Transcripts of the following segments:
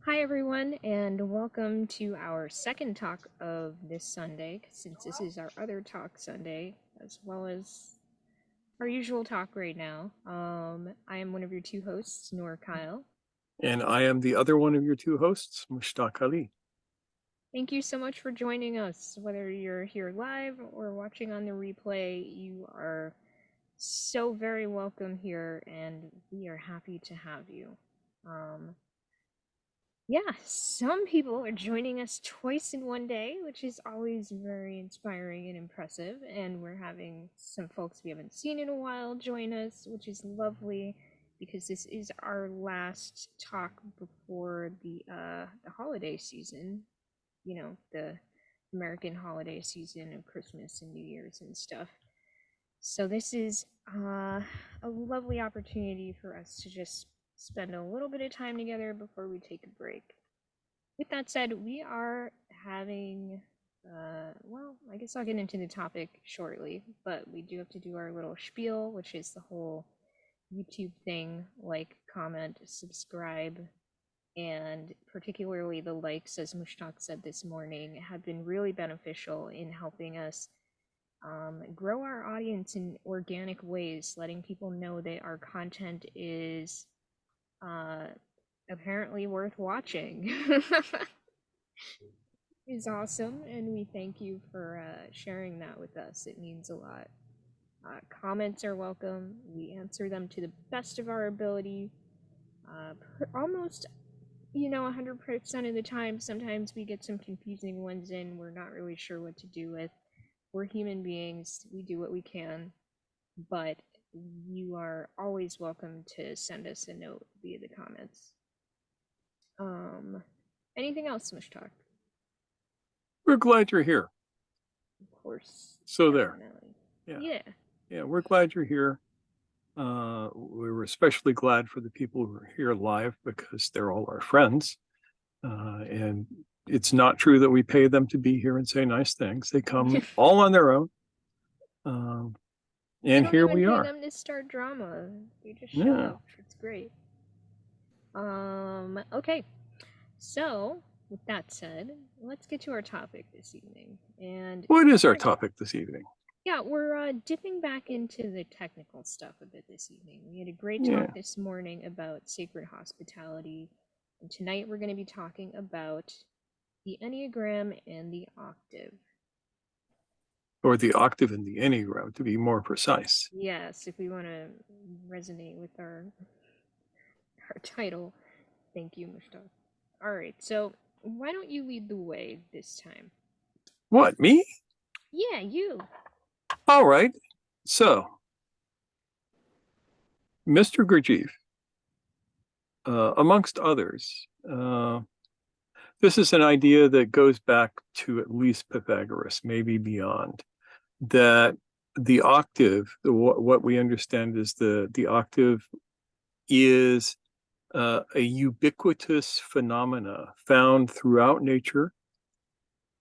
Hi, everyone, and welcome to our second talk of this Sunday, since this is our other talk Sunday, as well as our usual talk right now. I am one of your two hosts, Noor Kyle. And I am the other one of your two hosts, Mushtaq Ali. Thank you so much for joining us. Whether you're here live or watching on the replay, you are so very welcome here, and we are happy to have you. Yeah, some people are joining us twice in one day, which is always very inspiring and impressive. And we're having some folks we haven't seen in a while join us, which is lovely because this is our last talk before the holiday season. You know, the American holiday season of Christmas and New Year's and stuff. So this is a lovely opportunity for us to just spend a little bit of time together before we take a break. With that said, we are having, well, I guess I'll get into the topic shortly, but we do have to do our little spiel, which is the whole YouTube thing, like, comment, subscribe, and particularly the likes, as Mushtaq said this morning, have been really beneficial in helping us grow our audience in organic ways, letting people know that our content is uh, apparently worth watching. Is awesome, and we thank you for sharing that with us. It means a lot. Comments are welcome. We answer them to the best of our ability. Almost, 100% of the time. Sometimes we get some confusing ones in we're not really sure what to do with. We're human beings. We do what we can, but you are always welcome to send us a note via the comments. Anything else, Mushtaq? We're glad you're here. Of course. So definitely. there. Yeah. Yeah, we're glad you're here. We were especially glad for the people who are here live because they're all our friends. And it's not true that we pay them to be here and say nice things. They come all on their own. We And don't here even we pay are. them to start drama. They just show Yeah. up. It's great. Okay. So, with that said, let's get to our topic this evening. And What is our topic this evening? yeah, we're dipping back into the technical stuff a bit this evening. We had a great Yeah. talk this morning about sacred hospitality, and tonight we're going to be talking about the Enneagram and the Octave. Or the octave in the Enneagram, to be more precise. Yes, if we want to resonate with our title. Thank you, Mushtaq. All right, so why don't you lead the way this time? What, me? Yeah, you. All right. So, Mr. Gurdjieff, amongst others, this is an idea that goes back to at least Pythagoras, maybe beyond, that the octave, what we understand is the octave is a ubiquitous phenomena found throughout nature,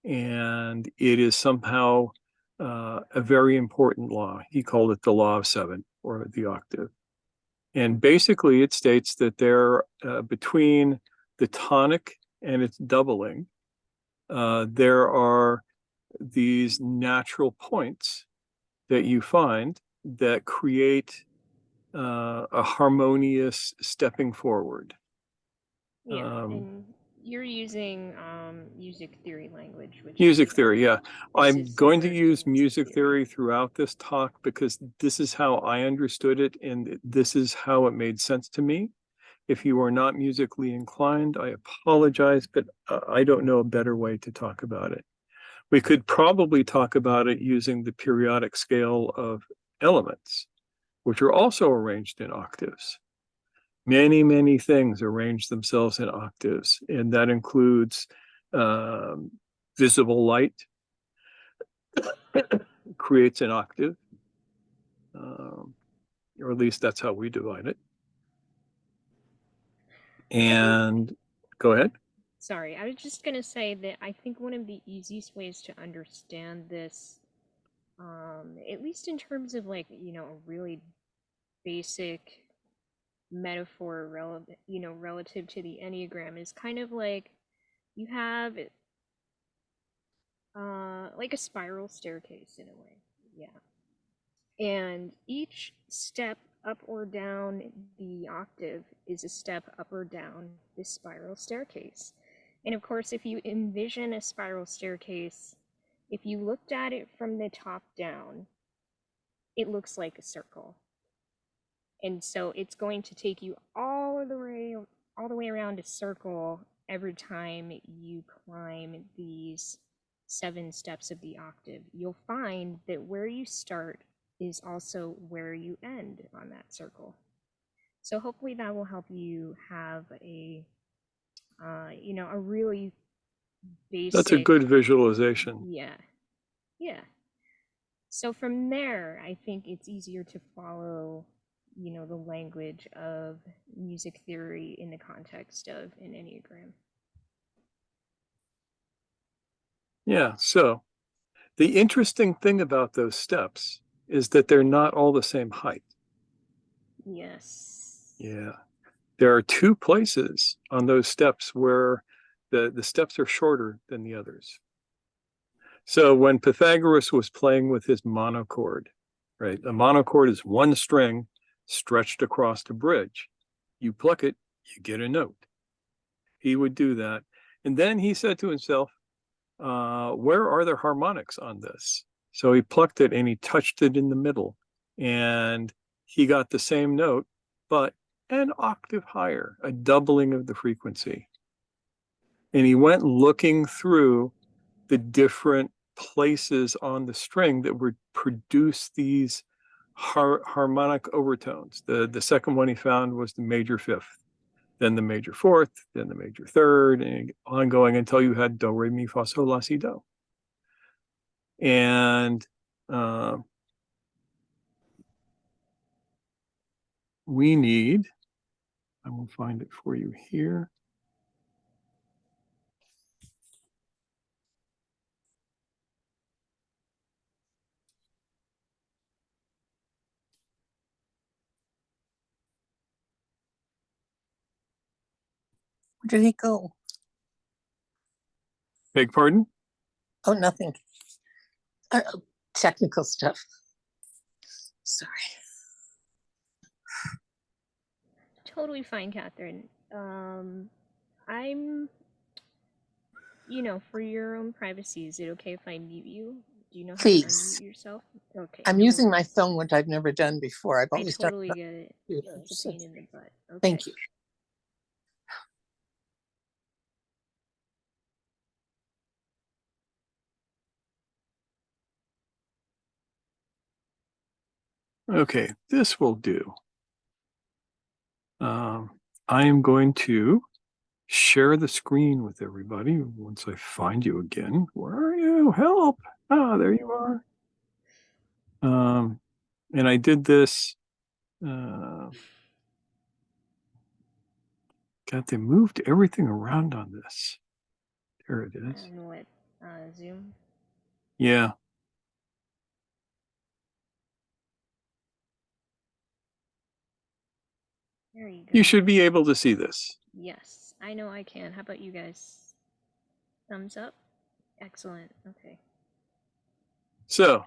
and it is somehow a very important law. He called it the law of seven, or the octave. And basically, it states that there, between the tonic and its doubling, there are these natural points that you find that create a harmonious stepping forward. Yeah, and you're using music theory language, which Music is theory, yeah. this I'm is going to super use fancy music theory throughout this talk because this is how I understood it and this is how it made sense to me. If you are not musically inclined, I apologize, but I don't know a better way to talk about it. We could probably talk about it using the periodic scale of elements, which are also arranged in octaves. Many, many things arrange themselves in octaves, and that includes visible light, creates an octave, or at least that's how we divide it. And go ahead. Sorry, I was just gonna say that I think one of the easiest ways to understand this, at least in terms of, like, a really basic, metaphor relative to the Enneagram is kind of like you have like a spiral staircase in a way. Yeah. And each step up or down the octave is a step up or down this spiral staircase. And of course, if you envision a spiral staircase, if you looked at it from the top down, it looks like a circle. And so it's going to take you all the way around a circle every time you climb these 7 steps of the octave. You'll find that where you start is also where you end on that circle. So hopefully that will help you have a a really basic. That's a good visualization. Yeah. Yeah. So from there, I think it's easier to follow, the language of music theory in the context of an Enneagram. Yeah. So the interesting thing about those steps is that they're not all the same height. Yes. Yeah. There are 2 places on those steps where the steps are shorter than the others. So when Pythagoras was playing with his monochord, right? A monochord is 1 string stretched across a bridge. You pluck it, you get a note. He would do that. And then he said to himself, where are the harmonics on this? So he plucked it and he touched it in the middle. And he got the same note, but an octave higher, a doubling of the frequency. And he went looking through the different places on the string that would produce these harmonic overtones. The second one he found was the major 5th, then the major 4th, then the major 3rd, and ongoing until you had do, re, mi, fa, sol, la, si, do. And we need, I will find it for you here. Where did he go? Beg pardon? Oh, nothing. Technical stuff. Sorry. Totally fine, Catherine. I'm, for your own privacy, is it okay if I mute you? Do you know how Please. to unmute yourself? Okay. I'm using my phone, which I've never done before. I've I always totally done get it. computers. It's a pain in the butt. Okay. Thank you. Okay, this will do. I am going to share the screen with everybody once I find you again. Where are you? Help! Ah, there you are. And I did this. God, they moved everything around on this. There it is. And what? Zoom? Yeah. There you go. You should be able to see this. Yes, I know I can. How about you guys? Thumbs up? Excellent. Okay. So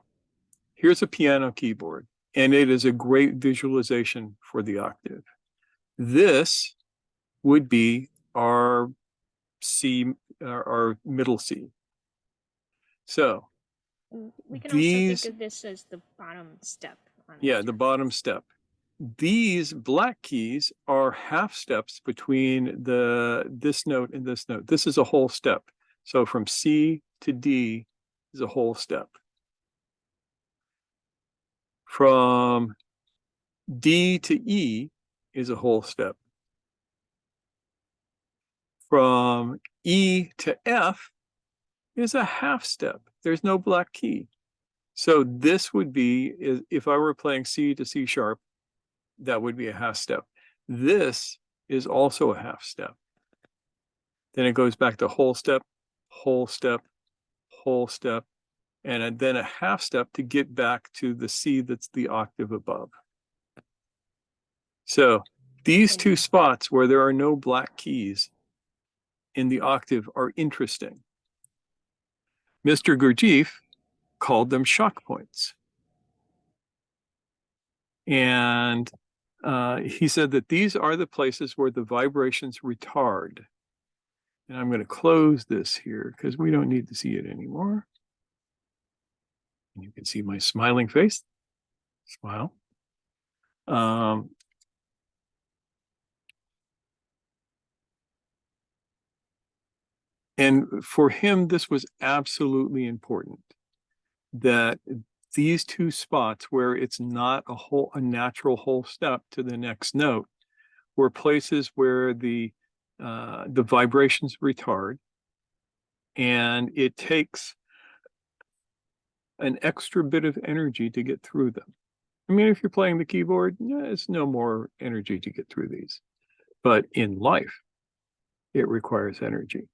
here's a piano keyboard, and it is a great visualization for the octave. This would be our C, our middle C. So we can also think of this as the bottom step. Yeah, the bottom step. These black keys are half steps between this note and this note. This is a whole step. So from C to D is a whole step. From D to E is a whole step. From E to F is a half step. There's no black key. So this would be, if I were playing C to C sharp, that would be a half step. This is also a half step. Then it goes back to whole step, whole step, whole step, and then a half step to get back to the C that's the octave above. So These And two spots where there are no black keys in the octave are interesting. Mr. Gurdjieff called them shock points. And he said that these are the places where the vibrations retard. And I'm going to close this here because we don't need to see it anymore. And you can see my smiling face. Smile. And for him, this was absolutely important that these two spots where it's not a natural whole step to the next note were places where the vibrations retard, and it takes an extra bit of energy to get through them. I mean, if you're playing the keyboard, yeah, it's no more energy to get through these. But in life, it requires energy.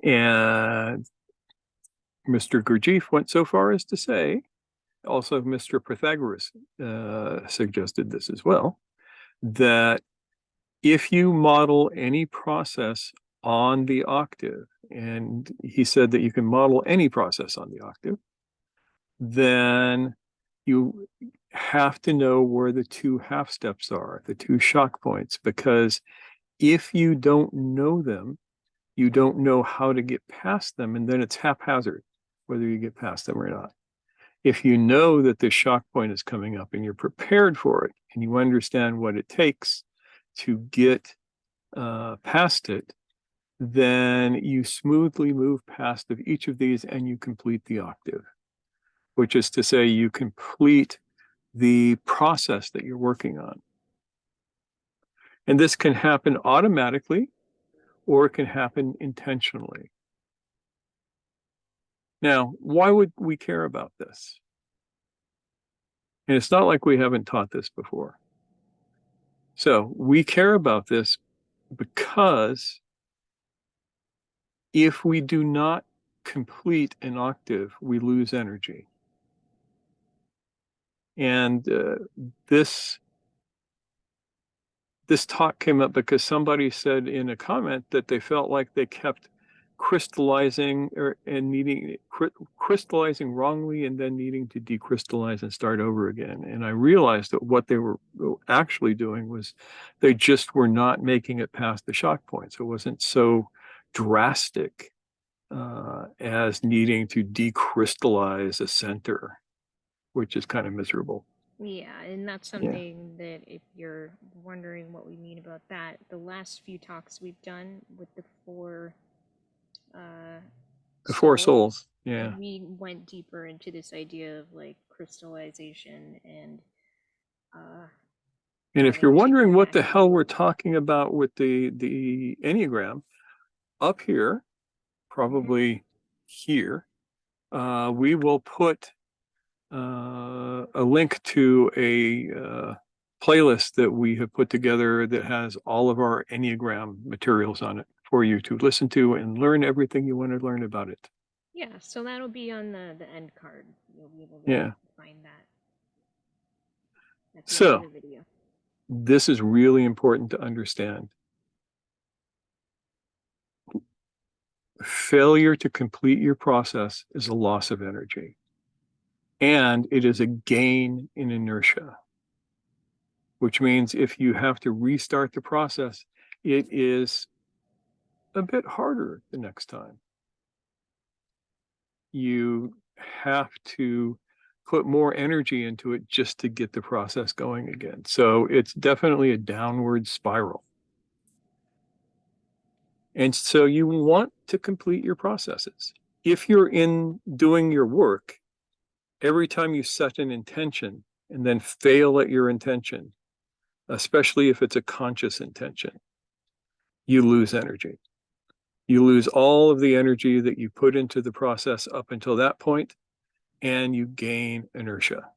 And Mr. Gurdjieff went so far as to say, also Mr. Pythagoras suggested this as well, that if you model any process on the octave, and he said that you can model any process on the octave, then you have to know where the two half steps are, the two shock points, because if you don't know them, you don't know how to get past them, and then it's haphazard whether you get past them or not. If you know that the shock point is coming up and you're prepared for it, and you understand what it takes to get past it, then you smoothly move past of each of these and you complete the octave, which is to say you complete the process that you're working on. And this can happen automatically or it can happen intentionally. Now, why would we care about this? And it's not like we haven't taught this before. So we care about this because if we do not complete an octave, we lose energy. And this talk came up because somebody said in a comment that they felt like they kept crystallizing crystallizing wrongly and then needing to decrystallize and start over again. And I realized that what they were actually doing was they just were not making it past the shock point. So it wasn't so drastic as needing to decrystallize a center, which is kind of miserable. yeah, and that's something that if you're wondering what we mean about that, the last few talks we've done with the four souls, yeah. we went deeper into this idea of like crystallization and if you're wondering what the hell we're talking about with the Enneagram, up here, probably here, we will put a link to a playlist that we have put together that has all of our Enneagram materials on it for you to listen to and learn everything you want to learn about it. Yeah, so that'll be on the end card. You'll be able to find that at the end of the video. This is really important to understand. Failure to complete your process is a loss of energy, and it is a gain in inertia, which means if you have to restart the process, it is a bit harder the next time. You have to put more energy into it just to get the process going again. So it's definitely a downward spiral. And so you want to complete your processes. If you're in doing your work, every time you set an intention and then fail at your intention, especially if it's a conscious intention, you lose energy. You lose all of the energy that you put into the process up until that point, and you gain inertia.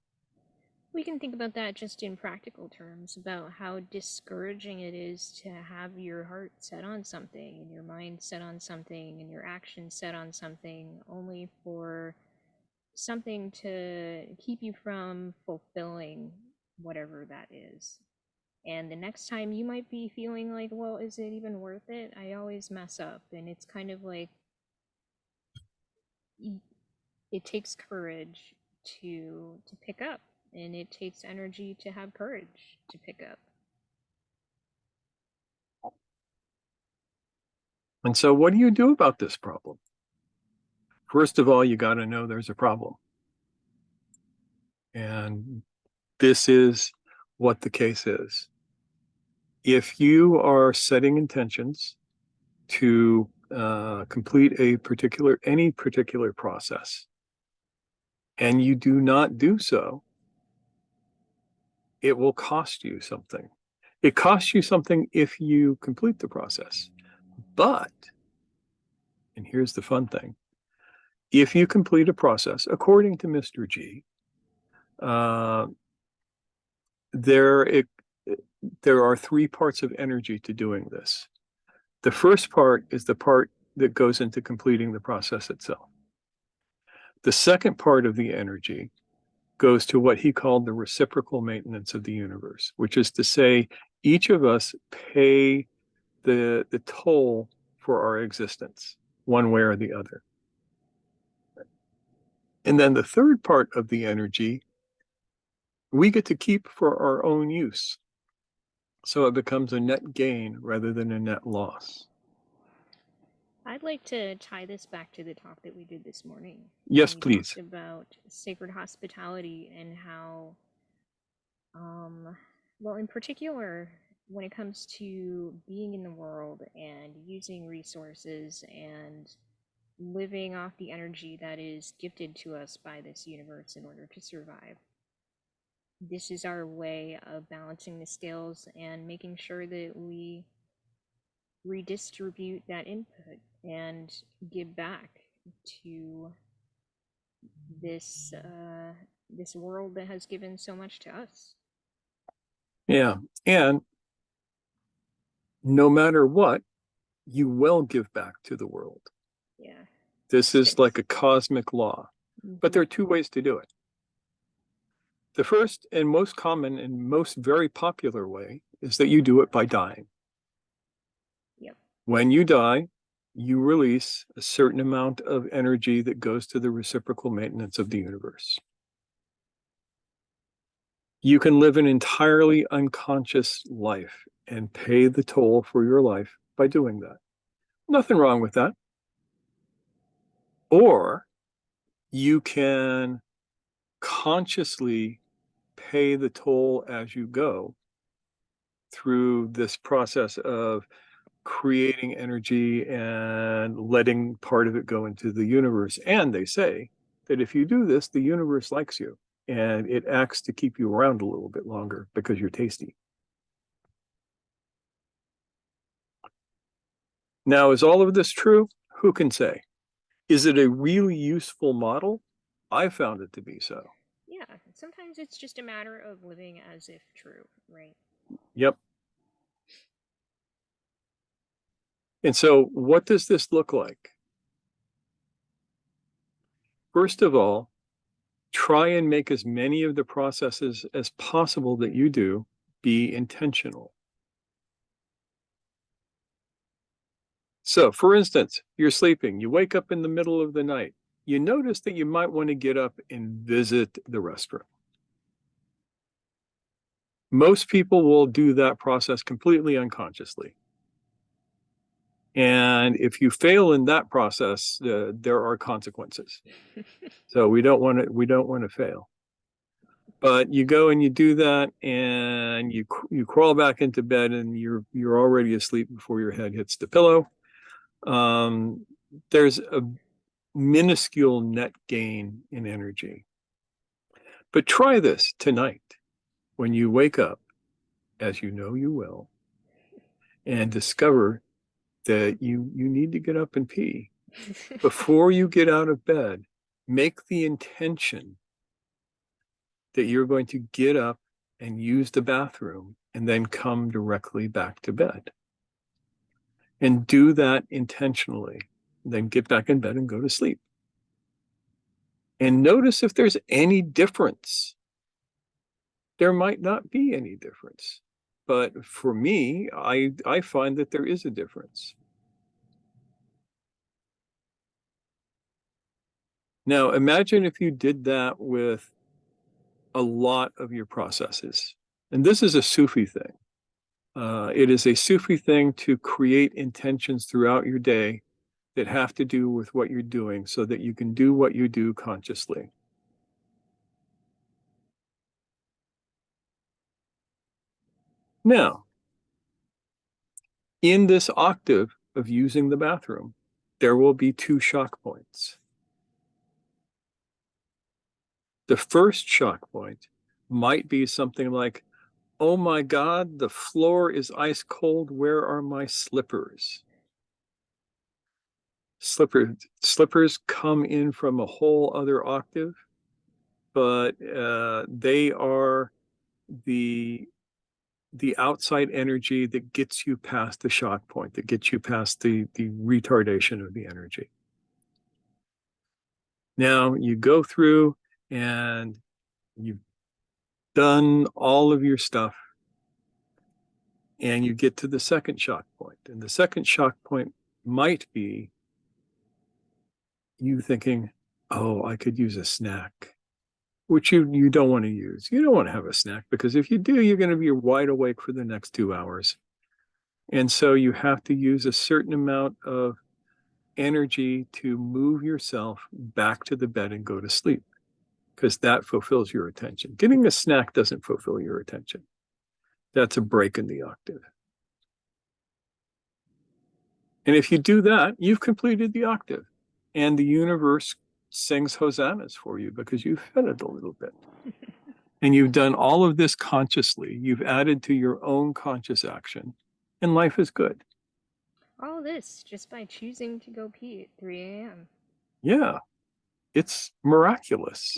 We can think about that just in practical terms, about how discouraging it is to have your heart set on something, and your mind set on something, and your action set on something, only for something to keep you from fulfilling whatever that is. And the next time you might be feeling like, well, is it even worth it? I always mess up. And it's kind of like it takes courage to pick up, and it takes energy to have courage to pick up. And so what do you do about this problem? First of all, you got to know there's a problem. And this is what the case is. If you are setting intentions to complete any particular process, and you do not do so, it will cost you something. It costs you something if you complete the process. But, and here's the fun thing, if you complete a process, according to Mr. G, there are 3 parts of energy to doing this. The first part is the part that goes into completing the process itself. The second part of the energy goes to what he called the reciprocal maintenance of the universe, which is to say, each of us pay the toll for our existence, one way or the other. And then the third part of the energy, we get to keep for our own use. So it becomes a net gain rather than a net loss. I'd like to tie this back to the talk that we did this morning. Yes, we please. Talked about sacred hospitality and how, well, in particular, when it comes to being in the world and using resources and living off the energy that is gifted to us by this universe in order to survive. This is our way of balancing the scales and making sure that we redistribute that input and give back to this this world that has given so much to us. Yeah. And no matter what, you will give back to the world. Yeah. This is like a cosmic law. But there are 2 ways to do it. The first and most common and most very popular way is that you do it by dying. Yep. When you die, you release a certain amount of energy that goes to the reciprocal maintenance of the universe. You can live an entirely unconscious life and pay the toll for your life by doing that. Nothing wrong with that. Or you can consciously pay the toll as you go through this process of creating energy and letting part of it go into the universe. And they say that if you do this, the universe likes you and it acts to keep you around a little bit longer because you're tasty. Now, is all of this true? Who can say? Is it a really useful model? I found it to be so. Yeah, sometimes it's just a matter of living as if true, right? Yep. And so what does this look like? First of all, try and make as many of the processes as possible that you do be intentional. So, for instance, you're sleeping, you wake up in the middle of the night, you notice that you might want to get up and visit the restroom. Most people will do that process completely unconsciously. And if you fail in that process, there are consequences. So we don't want to fail. But you go and you do that, and you crawl back into bed, and you're already asleep before your head hits the pillow. There's a minuscule net gain in energy. But try this tonight when you wake up, as you know you will, and discover that you need to get up and pee. Before you get out of bed, make the intention that you're going to get up and use the bathroom and then come directly back to bed. And do that intentionally. Then get back in bed and go to sleep. And notice if there's any difference. There might not be any difference, But for me, I find that there is a difference. Now, imagine if you did that with a lot of your processes. And this is a Sufi thing. It is a Sufi thing to create intentions throughout your day that have to do with what you're doing so that you can do what you do consciously. Now, in this octave of using the bathroom, there will be 2 shock points. The first shock point might be something like, oh my God, the floor is ice cold. Where are my slippers? Slippers come in from a whole other octave, but they are the outside energy that gets you past the shock point, that gets you past the retardation of the energy. Now you go through and you've done all of your stuff, and you get to the second shock point. And the second shock point might be you thinking, oh, I could use a snack, which you don't want to use. You don't want to have a snack, because if you do, you're going to be wide awake for the next 2 hours. And so you have to use a certain amount of energy to move yourself back to the bed and go to sleep, because that fulfills your attention. Getting a snack doesn't fulfill your attention. That's a break in the octave. And if you do that, you've completed the octave, and the universe sings hosannas for you because you've fed it a little bit. And you've done all of this consciously. You've added to your own conscious action, and life is good. All this just by choosing to go pee at 3 a.m. Yeah, it's miraculous.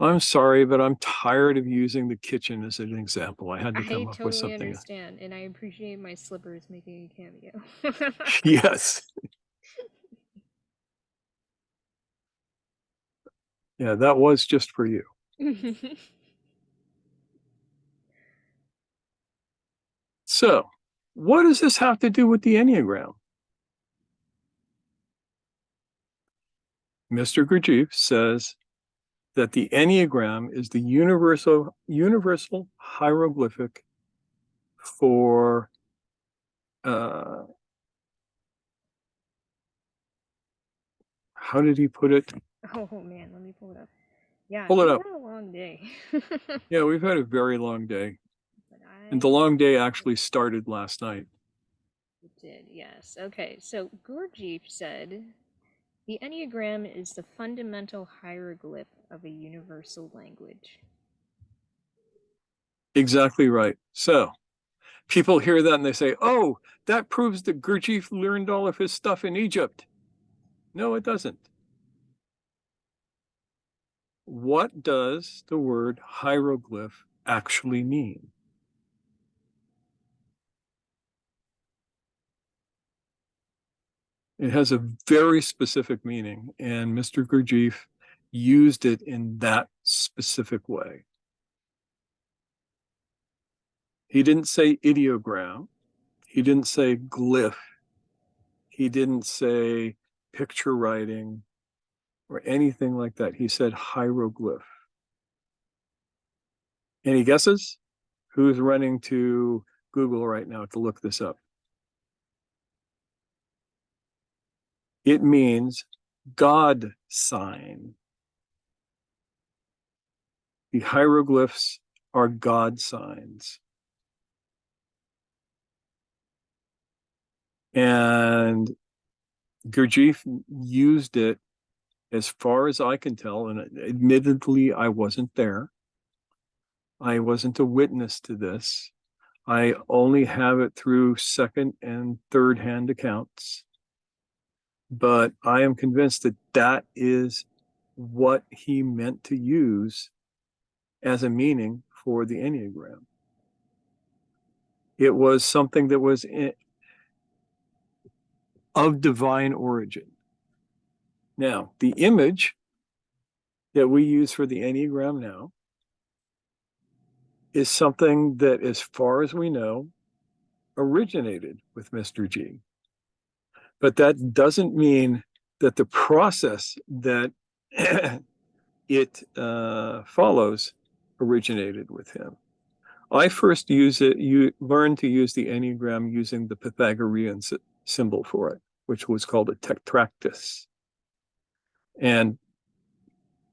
I'm sorry, but I'm tired of using the kitchen as an example. I had to come I up with totally something. understand, and I appreciate my slippers making a cameo. Yes. Yeah, that was just for you. So, what does this have to do with the Enneagram? Mr. Gurdjieff says that the Enneagram is the universal hieroglyphic for how did he put it? Oh man, let me pull it up. Yeah, Pull it we've up. had a long day. Yeah, we've had a very long day. But And the long day actually started last night. It did, yes. Okay, so Gurdjieff said, the Enneagram is the fundamental hieroglyph of a universal language. Exactly right. So people hear that and they say, oh, that proves that Gurdjieff learned all of his stuff in Egypt. No, it doesn't. What does the word hieroglyph actually mean? It has a very specific meaning, and Mr. Gurdjieff used it in that specific way. He didn't say ideogram. He didn't say glyph. He didn't say picture writing or anything like that. He said hieroglyph. Any guesses? Who's running to Google right now to look this up? It means God sign. The hieroglyphs are God signs. And Gurdjieff used it, as far as I can tell, and admittedly, I wasn't there. I wasn't a witness to this. I only have it through second and third hand accounts. But I am convinced that that is what he meant to use as a meaning for the Enneagram. It was something that was of divine origin. Now, the image that we use for the Enneagram now is something that, as far as we know, originated with Mr. G. But that doesn't mean that the process that it follows originated with him. I first learned to use the Enneagram using the Pythagorean symbol for it, which was called a tetractys. And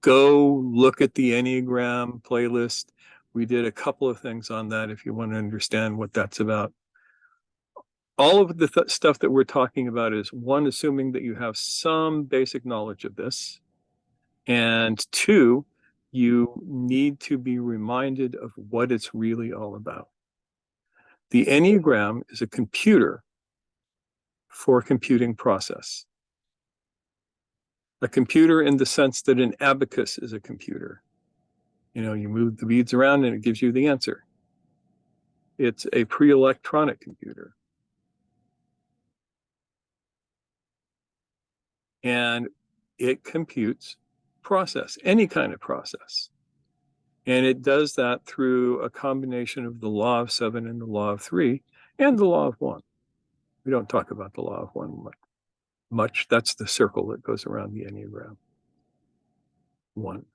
go look at the Enneagram playlist. We did a couple of things on that if you want to understand what that's about. All of the stuff that we're talking about is, one, assuming that you have some basic knowledge of this, and two, you need to be reminded of what it's really all about. The Enneagram is a computer for computing process. A computer in the sense that an abacus is a computer. You know, you move the beads around and it gives you the answer. It's a pre-electronic computer. And it computes process, any kind of process. And it does that through a combination of the law of 7 and the law of 3 and the law of 1. We don't talk about the law of 1 much. That's the circle that goes around the Enneagram. 1,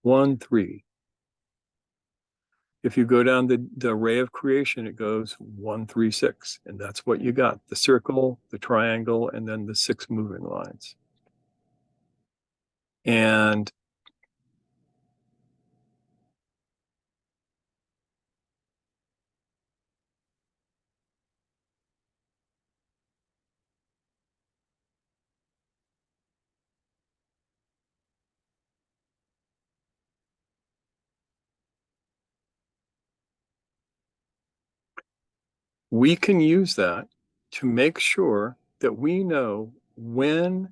1, 3. If you go down the array of creation, it goes 1, 3, 6. And that's what you got: the circle, the triangle, and then the 6 moving lines. And we can use that to make sure that we know when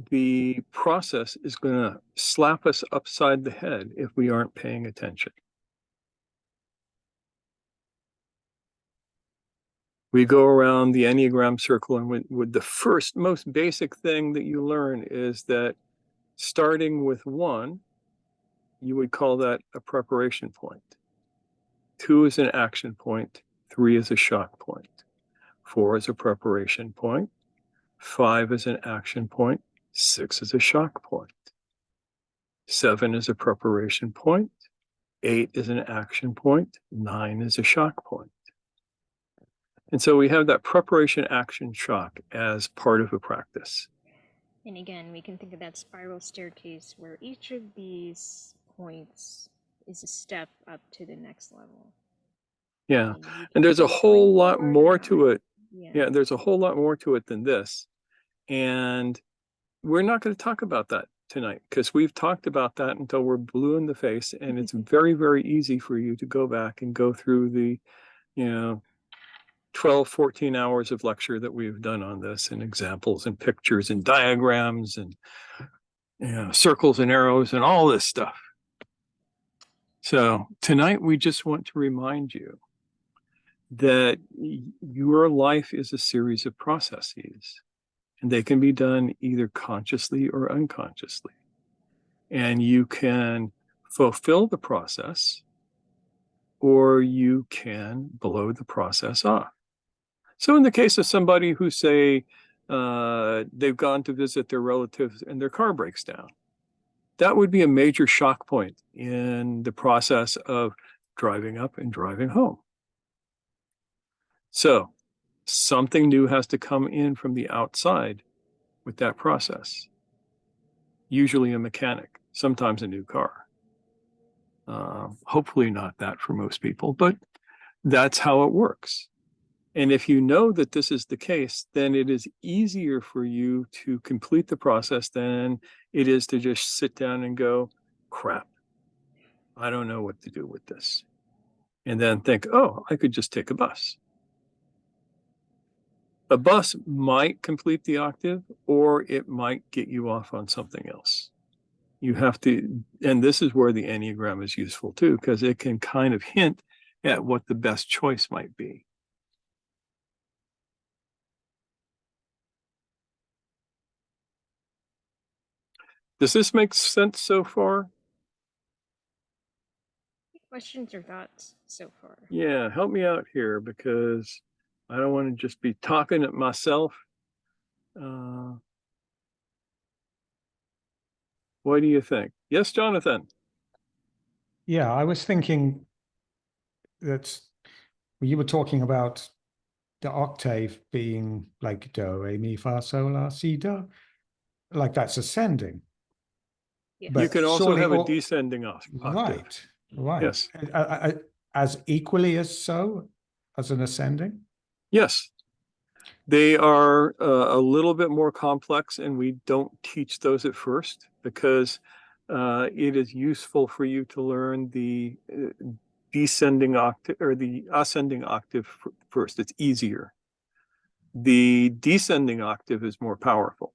the process is going to slap us upside the head if we aren't paying attention. We go around the Enneagram circle, and with the first, most basic thing that you learn is that starting with 1, you would call that a preparation point. 2 is an action point. 3 is a shock point. 4 is a preparation point. 5 is an action point. 6 is a shock point. 7 is a preparation point. 8 is an action point. 9 is a shock point. And so we have that preparation, action, shock as part of a practice. And again, we can think of that spiral staircase where each of these points is a step up to the next level. Yeah. And And there's a whole lot more to it. Yeah, There's a whole lot more to it than this. And we're not going to talk about that tonight, because we've talked about that until we're blue in the face. And it's very, very easy for you to go back and go through the, 12, 14 hours of lecture that we've done on this, and examples and pictures and diagrams and circles and arrows and all this stuff. So tonight we just want to remind you that your life is a series of processes, and they can be done either consciously or unconsciously. And you can fulfill the process, or you can blow the process off. So in the case of somebody who, say, they've gone to visit their relatives and their car breaks down, that would be a major shock point in the process of driving up and driving home. So something new has to come in from the outside with that process. Usually a mechanic, sometimes a new car. Hopefully not that for most people, but that's how it works. And if you know that this is the case, then it is easier for you to complete the process than it is to just sit down and go, crap, I don't know what to do with this. And then think, oh, I could just take a bus. A bus might complete the octave, or it might get you off on something else. You have to, and this is where the Enneagram is useful too, because it can kind of hint at what the best choice might be. Does this make sense so far? Questions or thoughts so far? Yeah, help me out here because I don't want to just be talking at myself. What do you think? Yes, Jonathan. Yeah, I was thinking that you were talking about the octave being like do, re, mi, fa, sol, la, si, do, like that's ascending. Yes. You But can also surely have a all- descending octave. right. Yes. As equally as so as an ascending. Yes. They are a little bit more complex, and we don't teach those at first because it is useful for you to learn the descending octave or the ascending octave first. It's easier. The descending octave is more powerful.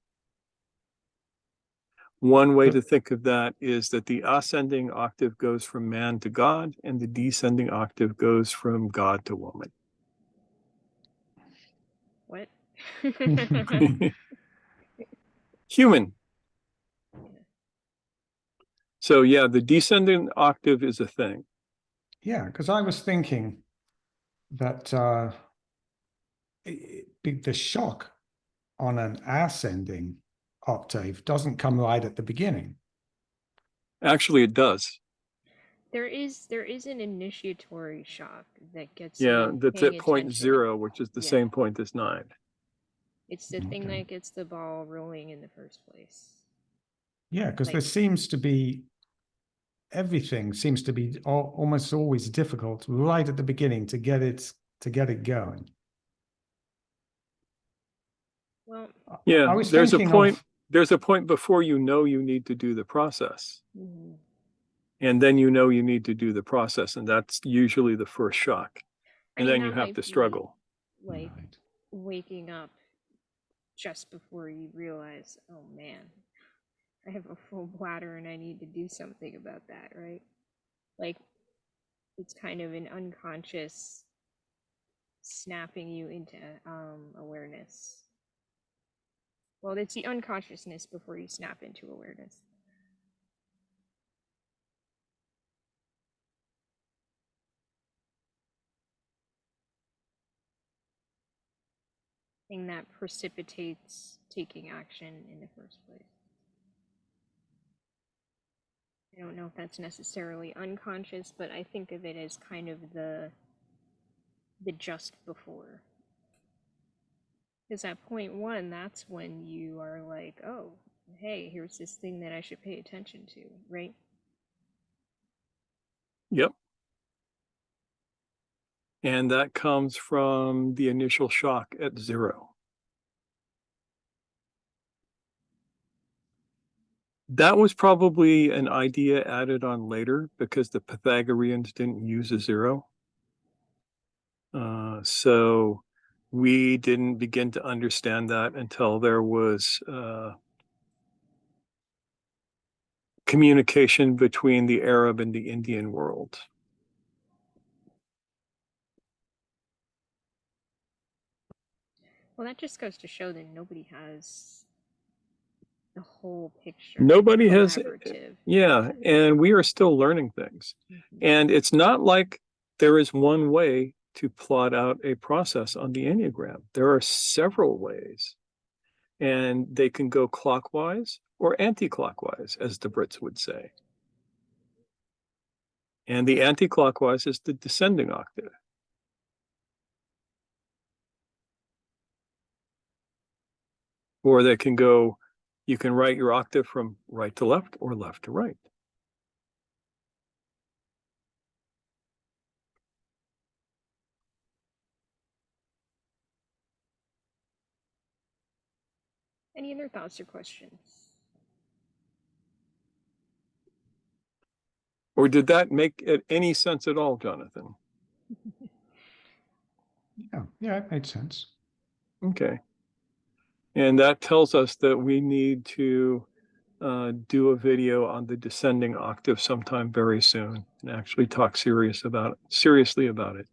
One way to think of that is that the ascending octave goes from man to God, and the descending octave goes from God to woman. What? Human. So yeah, the descending octave is a thing. Yeah, because I was thinking that the shock on an ascending octave doesn't come right at the beginning. Actually, it does. There is an initiatory shock that gets Yeah, you that's paying at point attention. 0, which is the Yeah. same point as 9. It's the thing Okay. that gets the ball rolling in the first place. Yeah, because Like- there seems to be everything seems to be almost always difficult right at the beginning to get it going. Well, Yeah, I was there's a thinking point. of There's a point before you know you need to do the process, mhm. and then you know you need to do the process, and that's usually the first shock, I and mean, then that you have might to be, struggle. like right. waking up just before you realize, oh man, I have a full bladder and I need to do something about that, right? Like, it's kind of an unconscious snapping you into awareness. Well, it's the unconsciousness before you snap into awareness. Thing that precipitates taking action in the first place. I don't know if that's necessarily unconscious, but I think of it as kind of the just before. Because at point 1, that's when you are like, oh, hey, here's this thing that I should pay attention to, right? Yep. And that comes from the initial shock at 0. That was probably an idea added on later because the Pythagoreans didn't use a 0. So we didn't begin to understand that until there was communication between the Arab and the Indian world. Well, that just goes to show that nobody has the whole picture. Nobody has, collaborative. yeah, and we are still learning things. Mhm. And it's not like there is one way to plot out a process on the Enneagram. There are several ways, and they can go clockwise or anti-clockwise, as the Brits would say. And the anti-clockwise is the descending octave. Or they can go, you can write your octave from right to left or left to right. Any other thoughts or questions? Or did that make any sense at all, Jonathan? Yeah, it made sense. Okay. And that tells us that we need to do a video on the descending octave sometime very soon and actually talk seriously about it.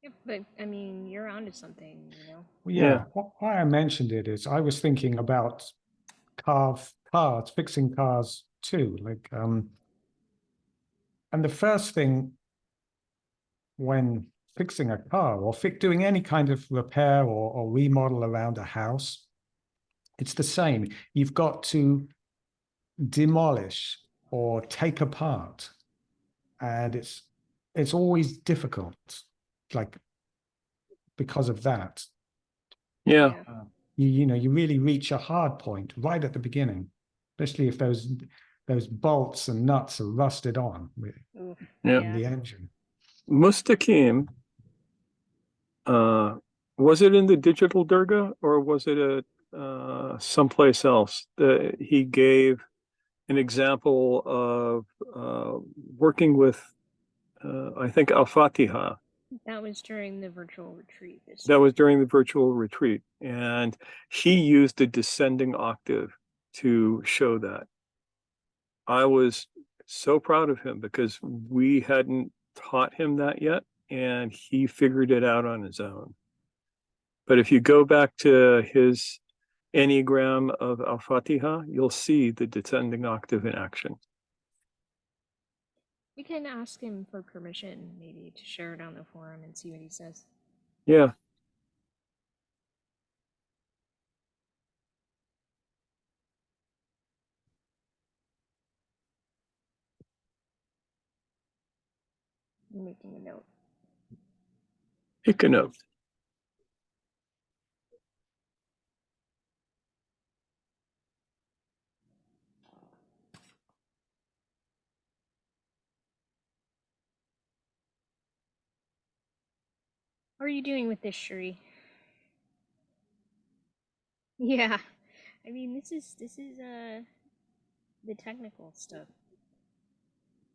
Yep, but I mean, you're onto something, you know? Well, Yeah. why I mentioned it is I was thinking about cars, fixing cars too. And the first thing when fixing a car or doing any kind of repair or remodel around a house, it's the same. You've got to demolish or take apart, and it's always difficult, like because of that. Yeah. You really reach a hard point right at the beginning, especially if those bolts and nuts are rusted on Oof, Yeah. the engine. Mustaqim, was it in the Digital Durga or was it someplace else that he gave an example of working with, I think, Al-Fatiha? That was during the virtual retreat this That year. was during the virtual retreat. And he used a descending octave to show that. I was so proud of him because we hadn't taught him that yet, and he figured it out on his own. But if you go back to his Enneagram of Al-Fatiha, you'll see the descending octave in action. We can ask him for permission, maybe, to share it on the forum and see what he says. Yeah. I'm making a note. Take a note. How are you doing with this, Shuri? Yeah, I mean, this is the technical stuff.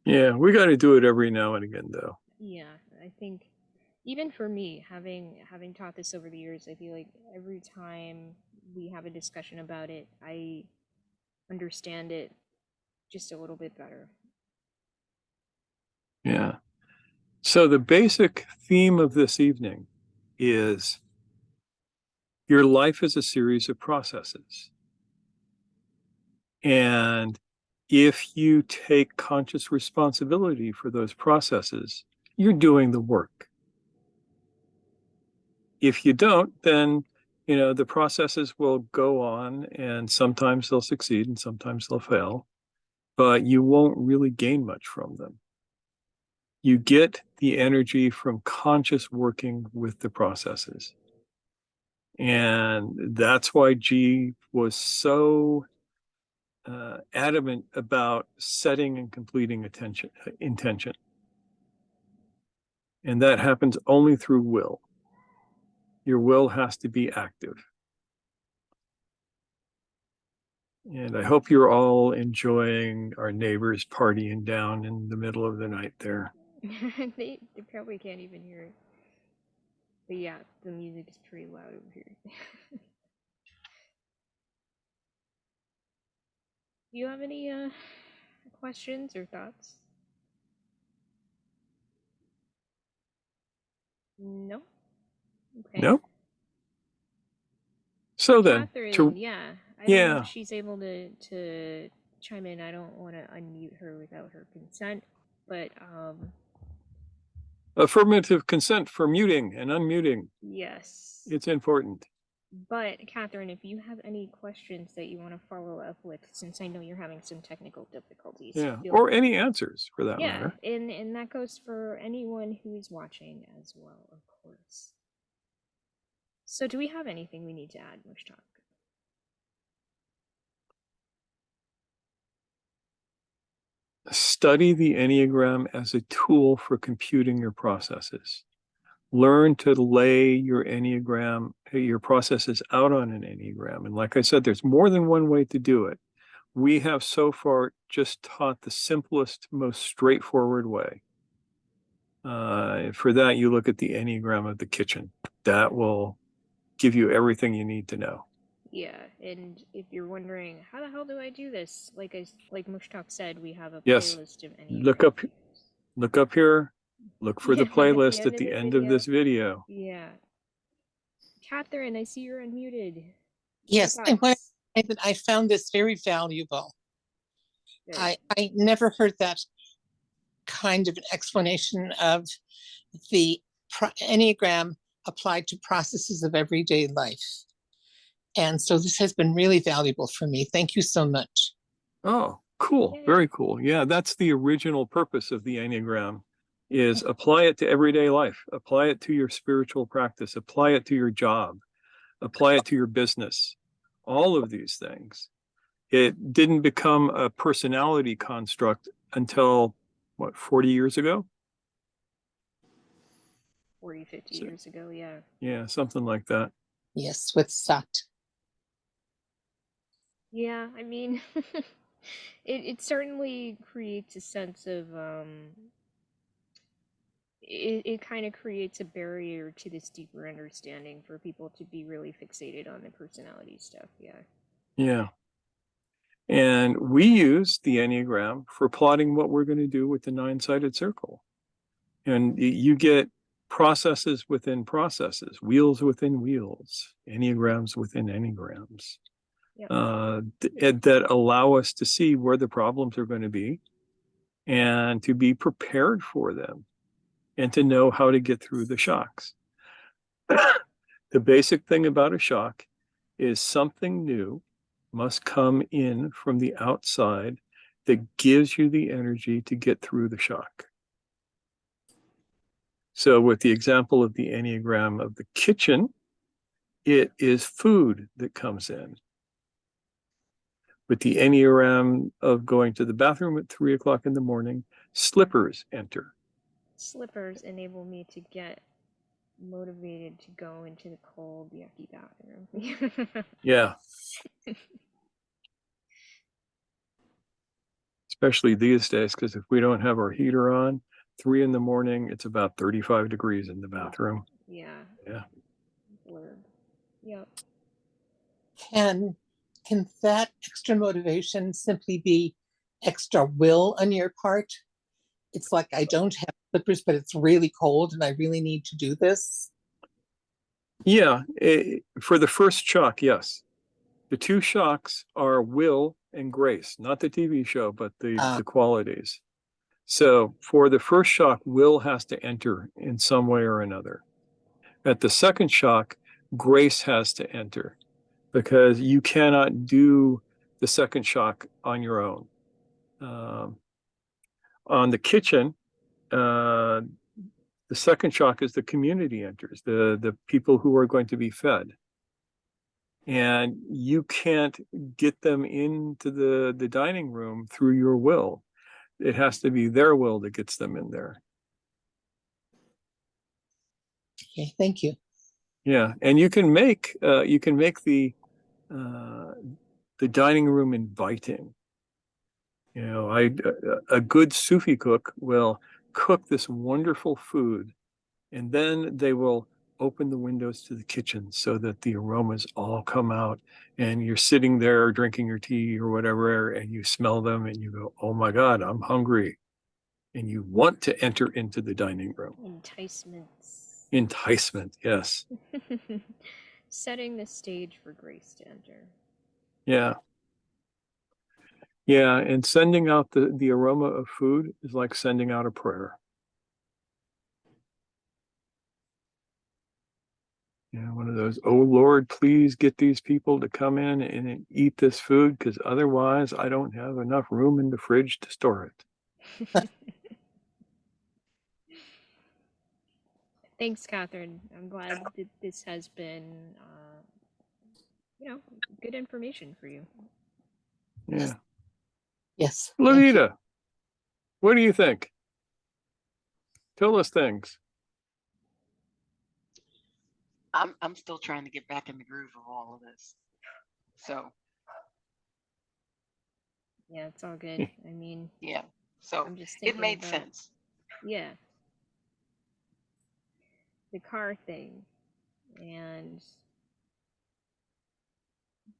Yeah, we got to do it every now and again, though. Yeah, I think even for me, having taught this over the years, I feel like every time we have a discussion about it, I understand it just a little bit better. Yeah. So the basic theme of this evening is your life is a series of processes. And if you take conscious responsibility for those processes, you're doing the work. If you don't, then the processes will go on, and sometimes they'll succeed and sometimes they'll fail, but you won't really gain much from them. You get the energy from conscious working with the processes. And that's why G was so adamant about setting and completing intention. And that happens only through will. Your will has to be active. And I hope you're all enjoying our neighbors partying down in the middle of the night there. they probably can't even hear it. But yeah, the music is pretty loud over here. Do you have any questions or thoughts? No? Okay. No? So then, Catherine, yeah. I don't know if she's able to chime in. I don't want to unmute her without her consent, but affirmative consent for muting and unmuting. yes. It's important. But Catherine, if you have any questions that you want to follow up with, since I know you're having some technical difficulties, or any answers for that matter. And that goes for anyone who's watching as well, of course. So, do we have anything we need to add, Mushtaq? Study the Enneagram as a tool for computing your processes. Learn to lay your Enneagram, your processes out on an Enneagram. And like I said, there's more than one way to do it. We have so far just taught the simplest, most straightforward way. For that, you look at the Enneagram of the kitchen. That will give you everything you need to know. Yeah, and if you're wondering, how the hell do I do this? Like Mushtaq said, we have a Yes. playlist of Enneagram. Look up here. Look for the playlist at the end of this video. Yeah. Catherine, I see you're unmuted. Yes, I found this very valuable. Good. I never heard that kind of an explanation of the Enneagram applied to processes of everyday life. And so this has been really valuable for me. Thank you so much. Oh, cool. Yay. Very cool. Yeah, that's the original purpose of the Enneagram is apply it to everyday life, apply it to your spiritual practice, apply it to your job, apply it to your business, all of these things. It didn't become a personality construct until what, 40 years ago? 40, 50 So- years ago, yeah. Yeah, something like that. Yes, with Sat. Yeah, I mean, it certainly creates a sense of, it kind of creates a barrier to this deeper understanding for people to be really fixated on the personality stuff, yeah. Yeah. And we use the Enneagram for plotting what we're going to do with the nine-sided circle. And you get processes within processes, wheels within wheels, Enneagrams within Enneagrams, Yep. that allow us to see where the problems are going to be and to be prepared for them and to know how to get through the shocks. The basic thing about a shock is something new must come in from the outside that gives you the energy to get through the shock. So with the example of the Enneagram of the kitchen, it is food that comes in. With the Enneagram of going to the bathroom at 3 o'clock in the morning, slippers enter. Slippers enable me to get motivated to go into the cold, yucky bathroom. Yeah. Especially these days, because if we don't have our heater on, 3 in the morning, it's about 35 degrees in the bathroom. Yeah. Yeah. Blurb. Yep. Can that extra motivation simply be extra will on your part? It's like I don't have slippers, but it's really cold and I really need to do this. Yeah. For the first shock, yes. The two shocks are will and grace, not the TV show, but the qualities. So for the first shock, will has to enter in some way or another. At the second shock, grace has to enter because you cannot do the second shock on your own. On the kitchen, the second shock is the community enters, the people who are going to be fed. And you can't get them into the dining room through your will. It has to be their will that gets them in there. Okay, thank you. Yeah, and you can make the dining room inviting. You know, a good Sufi cook will cook this wonderful food, and then they will open the windows to the kitchen so that the aromas all come out, and you're sitting there drinking your tea or whatever, and you smell them, and you go, "Oh my God, I'm hungry," and you want to enter into the dining room. Enticements. Enticement, yes. Setting the stage for grace to enter. Yeah. Yeah, and sending out the aroma of food is like sending out a prayer. Yeah, one of those, oh Lord, please get these people to come in and eat this food because otherwise I don't have enough room in the fridge to store it. Thanks, Catherine. I'm glad that this has been, good information for you. Yeah. Yes. Lolita, what do you think? Tell us things. I'm still trying to get back in the groove of all of this. So Yeah, it's all good. I mean, yeah. So I'm just it thinking made about, sense. yeah, the car thing and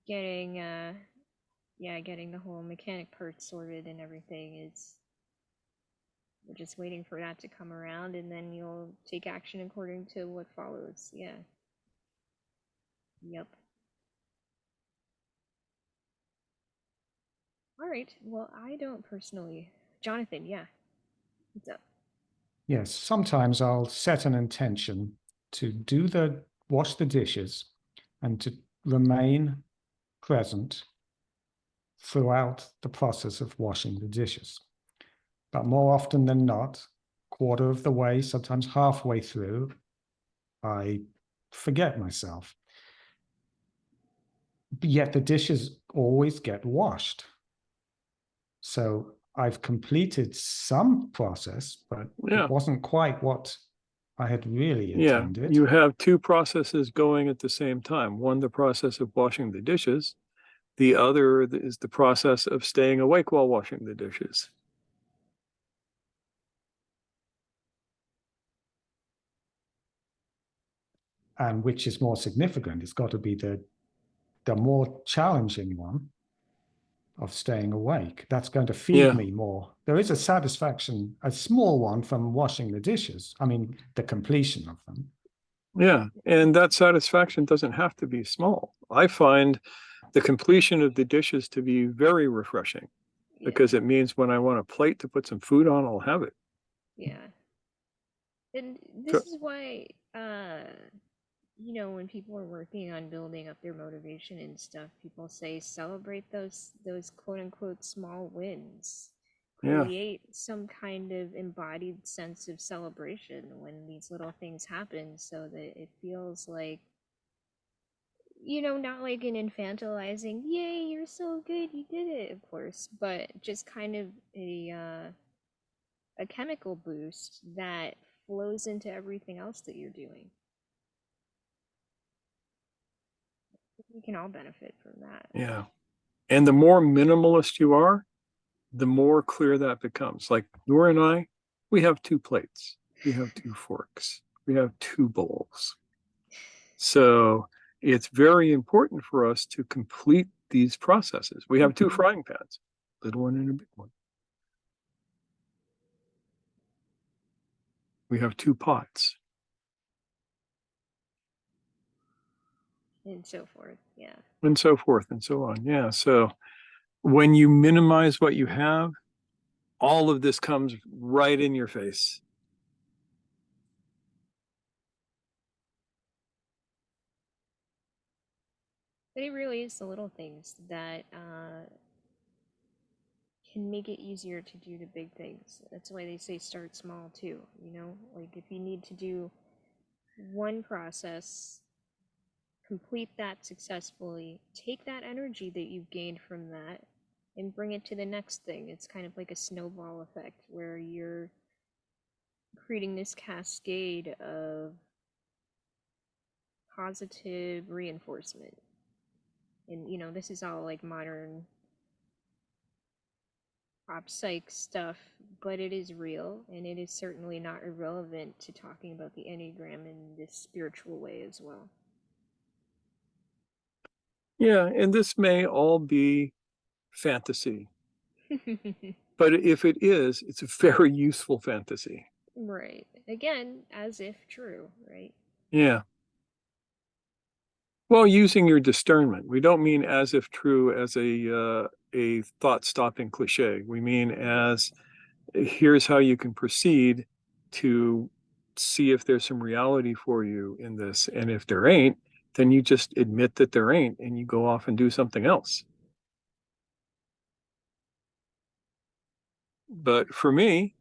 getting, getting the whole mechanic parts sorted and everything is, we're just waiting for that to come around and then you'll take action according to what follows. Yeah. Yep. All right. Well, I don't personally. Jonathan, yeah. What's up? Yes, sometimes I'll set an intention to wash the dishes and to remain present throughout the process of washing the dishes. But more often than not, quarter of the way, sometimes halfway through, I forget myself. Yet the dishes always get washed. So I've completed some process, but Yeah. it wasn't quite what I had really Yeah, intended. you have two processes going at the same time. One, the process of washing the dishes. The other is the process of staying awake while washing the dishes. And which is more significant? It's got to be the more challenging one of staying awake. That's going to feed me more. There is a satisfaction, a small one, from washing the dishes. I mean, the completion of them. Yeah, and that satisfaction doesn't have to be small. I find the completion of the dishes to be very refreshing because it means when I want a plate to put some food on, I'll have it. Yeah. And this is why, when people are working on building up their motivation and stuff, people say celebrate those quote unquote small wins. Create some kind of embodied sense of celebration when these little things happen so that it feels like, not like an infantilizing, yay, you're so good, you did it, of course, but just kind of a chemical boost that flows into everything else that you're doing. We can all benefit from that. Yeah. And the more minimalist you are, the more clear that becomes. Like Nora and I, we have 2 plates, we have 2 forks, we have 2 bowls. So it's very important for us to complete these processes. We have 2 frying pans, little one and a big one. We have 2 pots. And so forth, yeah. And so forth and so on. Yeah. So when you minimize what you have, all of this comes right in your face. But it really is the little things that can make it easier to do the big things. That's why they say start small too, Like if you need to do one process, complete that successfully, take that energy that you've gained from that and bring it to the next thing. It's kind of like a snowball effect where you're creating this cascade of positive reinforcement. And this is all like modern pop psych stuff, but it is real, and it is certainly not irrelevant to talking about the Enneagram in this spiritual way as well. Yeah. And this may all be fantasy, but if it is, it's a very useful fantasy. Right. Again, as if true, right? Yeah. Well, using your discernment. We don't mean as if true as a thought-stopping cliche. We mean as here's how you can proceed to see if there's some reality for you in this. And if there ain't, then you just admit that there ain't and you go off and do something else. But for me,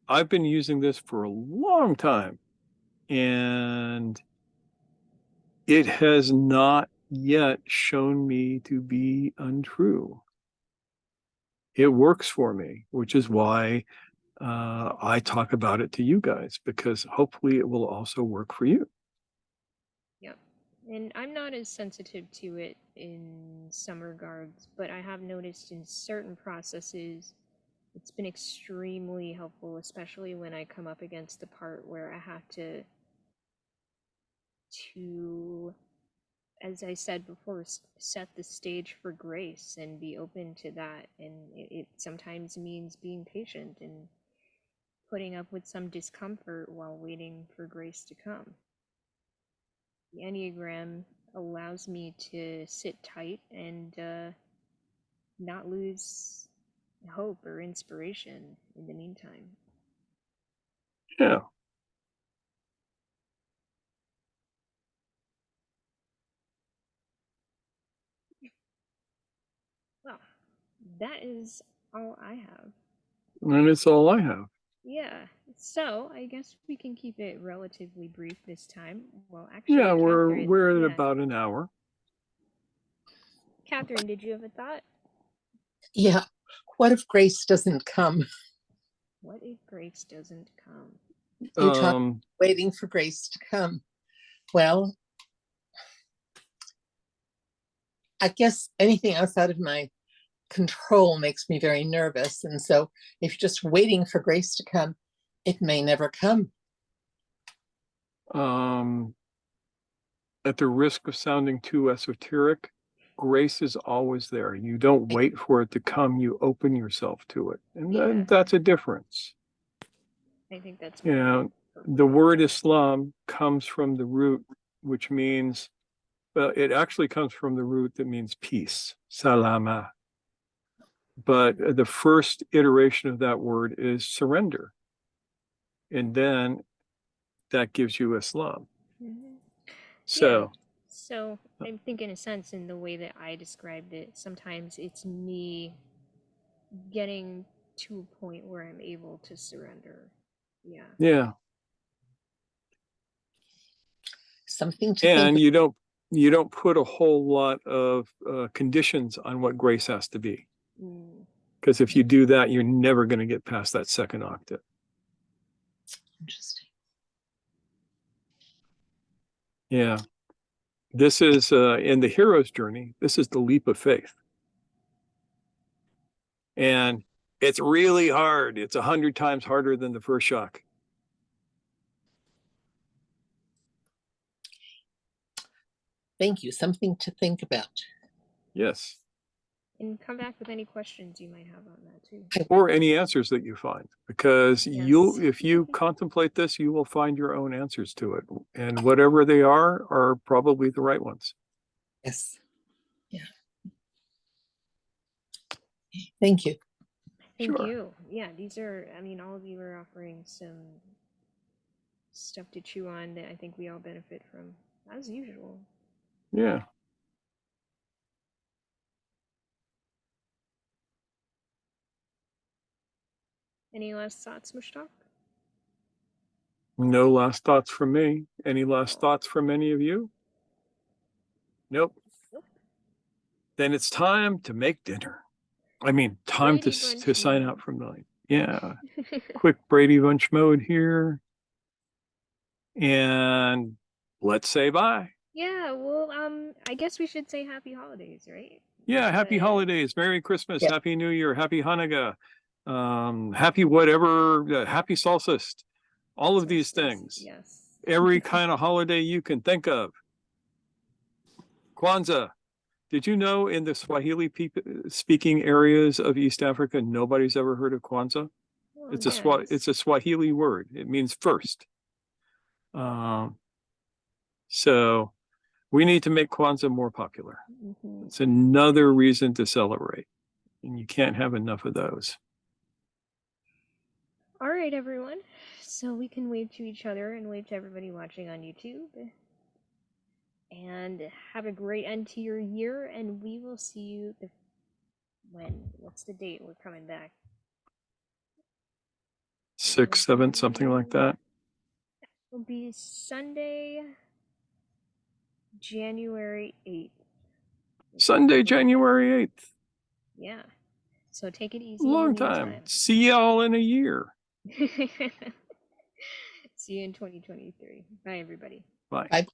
I've been using this for a long time and it has not yet shown me to be untrue. It works for me, which is why I talk about it to you guys, because hopefully it will also work for you. Yep. And I'm not as sensitive to it in some regards, but I have noticed in certain processes it's been extremely helpful, especially when I come up against the part where I have to as I said before, set the stage for grace and be open to that. And it sometimes means being patient and putting up with some discomfort while waiting for grace to come. The Enneagram allows me to sit tight and not lose hope or inspiration in the meantime. Yeah. Well, that is all I have. And it's all I have. Yeah, so I guess we can keep it relatively brief this time. Well, actually, Yeah, Catherine, we're at yeah. about an hour. Catherine, did you have a thought? Yeah. What if grace doesn't come? What if grace doesn't come? You talk waiting for grace to come. Well, I guess anything outside of my control makes me very nervous. And so if you're just waiting for grace to come, it may never come. At the risk of sounding too esoteric, grace is always there. You don't wait for it to come, you open yourself to it. And Yeah. that's a difference. I think that's You know, the word Islam comes from the root, which means, well, it actually comes from the root that means peace, salama. But the first iteration of that word is surrender. And then that gives you Islam. Mhm. So, Yeah. So I think in a sense, in the way that I described it, sometimes it's me getting to a point where I'm able to surrender. Yeah. yeah. Something to And think. you don't put a whole lot of conditions on what grace has to be. Because if you do that, you're never going to get past that second octave. Interesting. Yeah. This is in the hero's journey, this is the leap of faith. And it's really hard. It's 100 times harder than the first shock. Thank you. Something to think about. Yes. And come back with any questions you might have on that too. Or any answers that you find, because Yes. if you contemplate this, you will find your own answers to it. And whatever they are probably the right ones. Yes. Yeah. Thank you. Thank Sure. you. Yeah, these are, I mean, all of you are offering some stuff to chew on that I think we all benefit from, as usual. Yeah. Any last thoughts, Mushtaq? No last thoughts from me. Any last thoughts from any of you? Nope. Nope. Then it's time to make dinner. I mean, time Brady to Bunch sign mode. out from the night. Yeah. Quick Brady Bunch mode here. And let's say bye. Yeah, well, I guess we should say happy holidays, right? Yeah, happy But, holidays, Merry Christmas, Yeah. Happy New Year, Happy Hanukkah, happy whatever, happy solstice, all of these solstice, things. yes. Every kind of holiday you can think of. Kwanzaa. Did you know in the Swahili speaking areas of East Africa, nobody's ever heard of Kwanzaa? Oh, It's yes. it's a Swahili word. It means first. So we need to make Kwanzaa more popular. Mhm. It's another reason to celebrate, and you can't have enough of those. All right, everyone. So we can wave to each other and wave to everybody watching on YouTube. And have a great end to your year, and we will see you what's the date we're coming back? 6th, 7th, something like that. It'll be Sunday, January 8th. Sunday, January 8th. Yeah. So take it easy. Long in the time. meantime. See y'all in a year. See you in 2023. Bye, everybody. Bye. Bye.